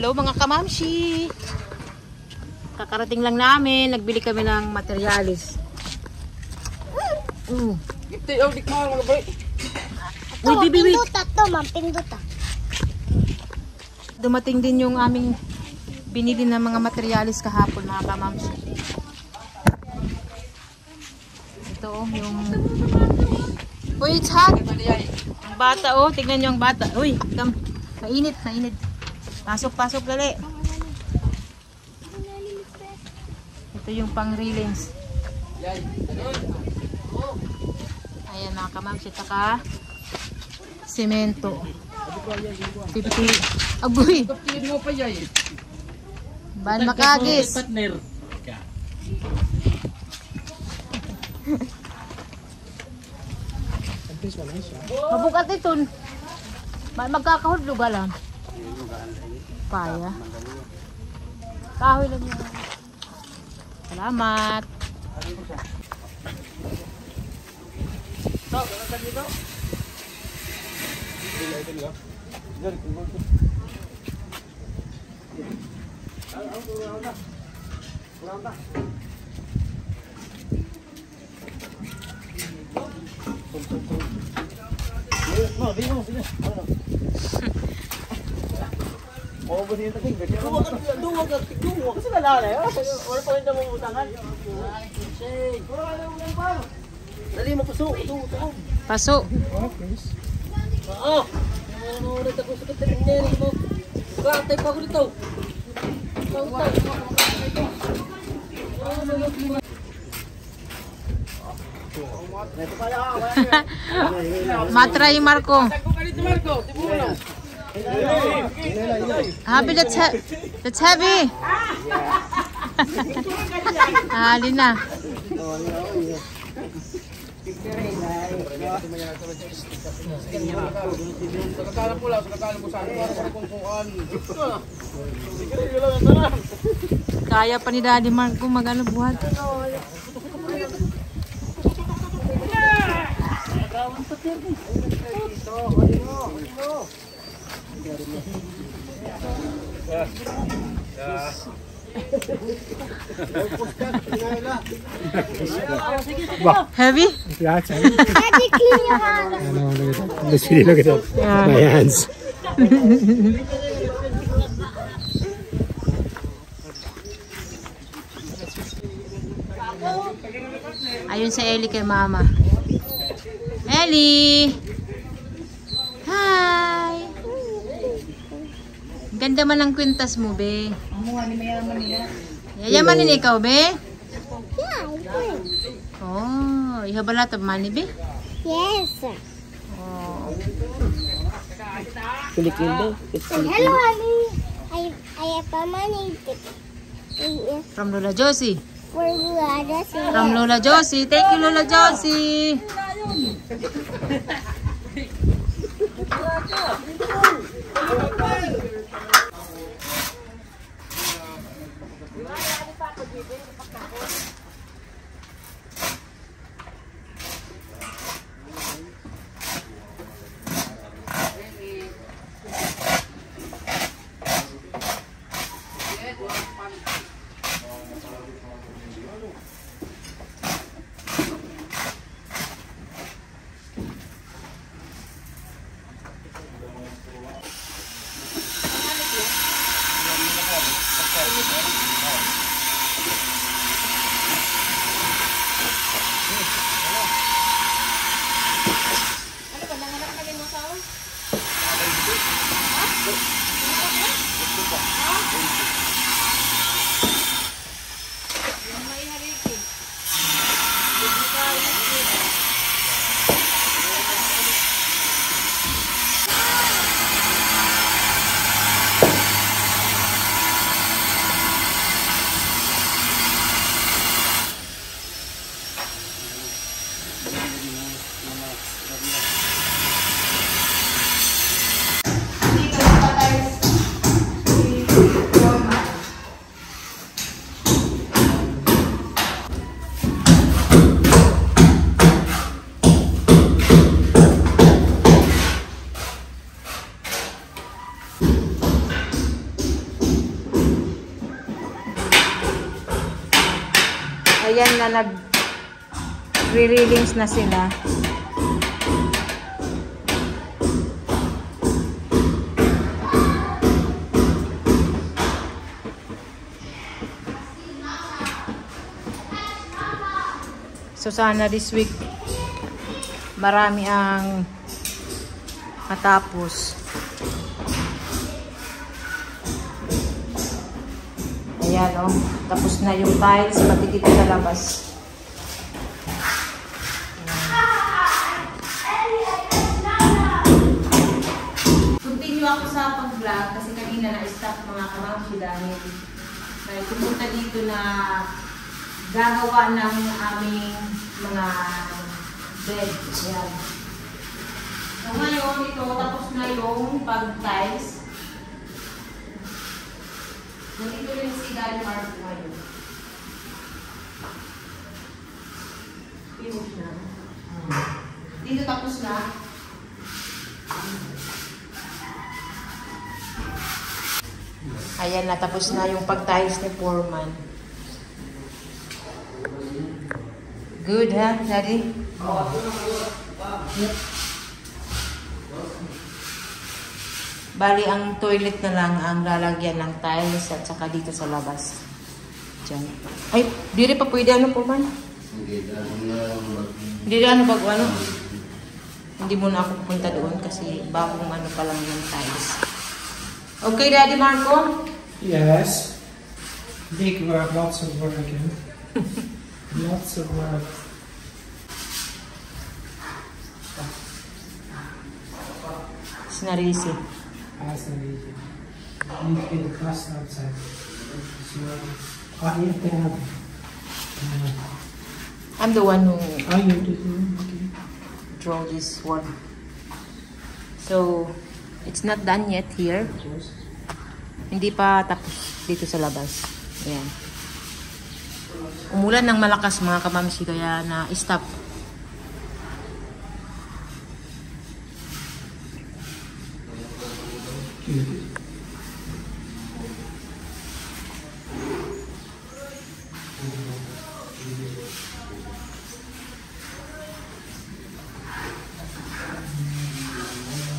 Hello mga kamamshi! Kakarating lang namin, nagbili kami ng materialis. Pinduta. Dumating din yung aming binili ng mga materialis kahapon mga kamamshi. Ito oh, yung... Uy, it's hot! Ang bata oh, tignan nyo ang bata. Uy, mainit. Pasok, dali. Ito yung pang railings. Ayan mga kamamshi, taka semento. 50. Agoy. Ban makagis. Mabukat ito. Magkakahudlog alam. Kaya. Kahoy lang yan. Salamat. Pasok. Matry Marco. Happy, that's heavy. Alin na. Kaya pa ni Daddy Marco magano buhat. Heavy? Yeah, it's heavy. Daddy, clean your hands. I know, look at that. Let's see, look at that. Yeah. My hands. Ayun sa Ellie kay Mama. Ellie! Hi! Ganda man ang kwintas mo, be. Yayamanin ikaw, be? Yeah, I will. Oh, you have a lot of money, be? Yes. Oh. Hello, honey. I have a money. From Lola Josie. For Lola. From Lola Josie. Thank you, Lola Josie. Ayan na nag-re-release na sila. So sana this week marami ang matapos. Ayan o. Tapos na yung tiles. Pati dito sa labas. Continue ako sa pag-vlog kasi kanina na-stop mga kamamsi dahil may pumunta dito na gagawa ng aming mga bed. Ayan. So ngayon ito tapos na yung pag-tiles. Nandito rin si Daddy Mark ngayon. Finish na. Dito tapos na. Ayan na, tapos na yung pag-tiles ni Foreman. Good, ha, Daddy? Bali, ang toilet na lang ang lalagyan ng tiles at saka dito sa labas. Diyan. Ay, diri pa pwede ano po man? Hindi ano bago ano? Hindi muna ako pupunta doon kasi bagong ano pa lang ng tiles. Okay, Daddy Marco? Yes. Big work, lots of work again. Lots of work. Sinarisi. As I need to get the class outside. So, I have to have. I'm the one who Oh, you do. Okay. draw this one. So, it's not done yet here. Hindi pa tapos dito sa labas. Ayan. Umulan ng malakas mga kamamsi kaya na-stop.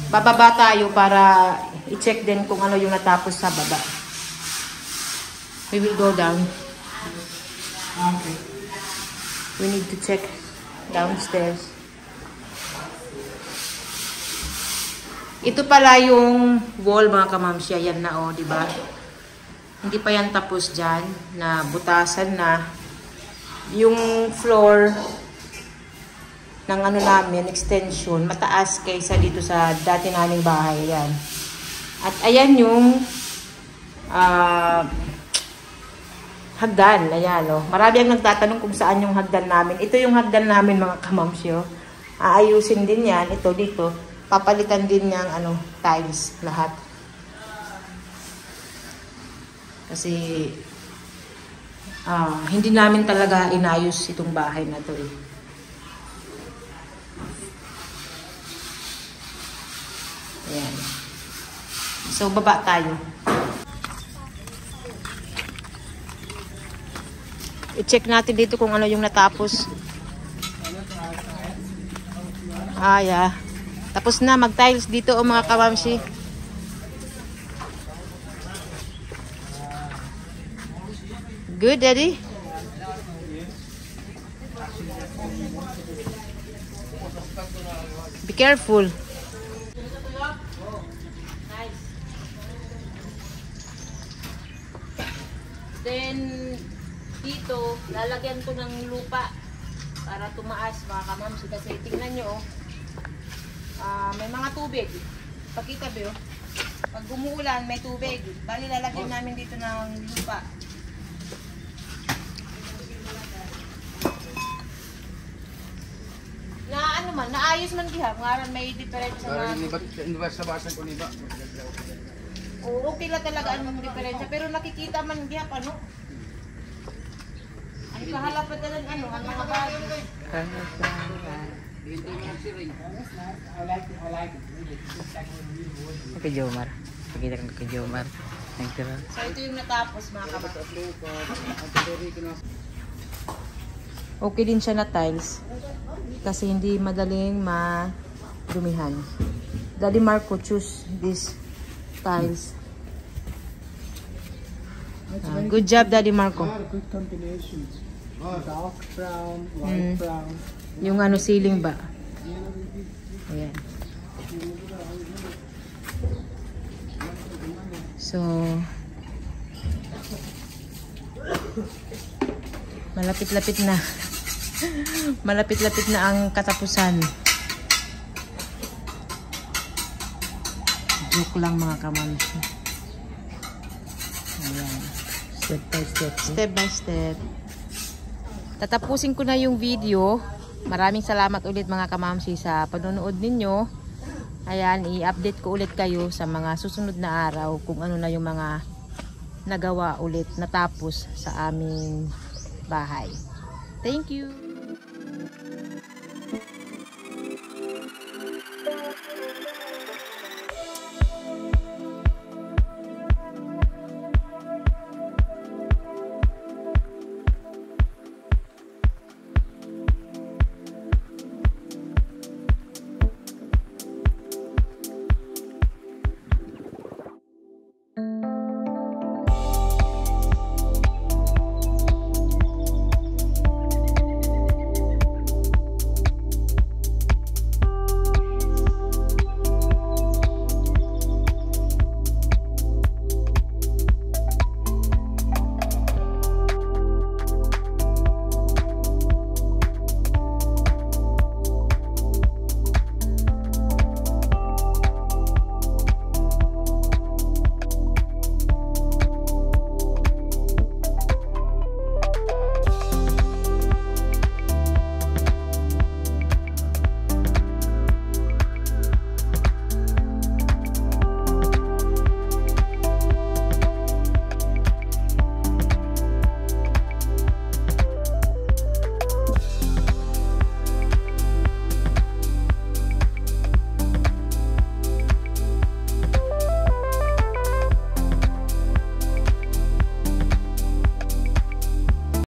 Bababa tayo para i-check din kung ano yung natapos sa baba. We will go down. Okay. We need to check downstairs. Ito pala yung wall mga kamamsya. Yan na o, diba? Hindi pa yan tapos dyan. Na butasan na. Yung floor ng ano namin, extension, mataas kaysa dito sa dati naming bahay. Yan. At ayan yung hagdan. Ayan, oh. Marami ang nagtatanong kung saan yung hagdan namin. Ito yung hagdan namin mga kamamsyo. Aayusin din yan. Ito dito. Papalitan din niyang ano, tiles lahat. Kasi hindi namin talaga inayos itong bahay na to eh. Ayan. So, baba tayo. I-check natin dito kung ano yung natapos. Yeah. Tapos na, mag-tiles dito o mga kamamsi. Good, Daddy? Be careful. Then, dito, lalagyan ko ng lupa para tumaas mga kamamsi. Kasi tingnan nyo, may mga tubig. Pakita ba yun? Pag umuulan, may tubig. Bali, lalagyan namin dito ng lupa. Na ano man, naayos man gihap. Ngaran may diferensya na. Hindi ba sa basan ko niba? Okay lang talaga ang diferensya. Pero nakikita man gihap, ano? Ang kahalapan na lang, ano, ang mga bago. Kay Jomar. Pakita ko kay Jomar. So ito yung natapos mga kapatid. Okay din siya na tiles. Kasi hindi madaling madumihan. Daddy Marco choose this tiles. Good job, Daddy Marco. Good combinations. Dark brown, light brown. Yung ano, ceiling ba? Ayan. So, malapit-lapit na. Malapit-lapit na ang katapusan. Joke lang mga kamamsi. Ayan. Step by step. Step by step. Tatapusin ko na yung video. Maraming salamat ulit mga kamamsi sa panonood ninyo. Ayan, i-update ko ulit kayo sa mga susunod na araw kung ano na yung mga nagawa ulit natapos sa aming bahay. Thank you!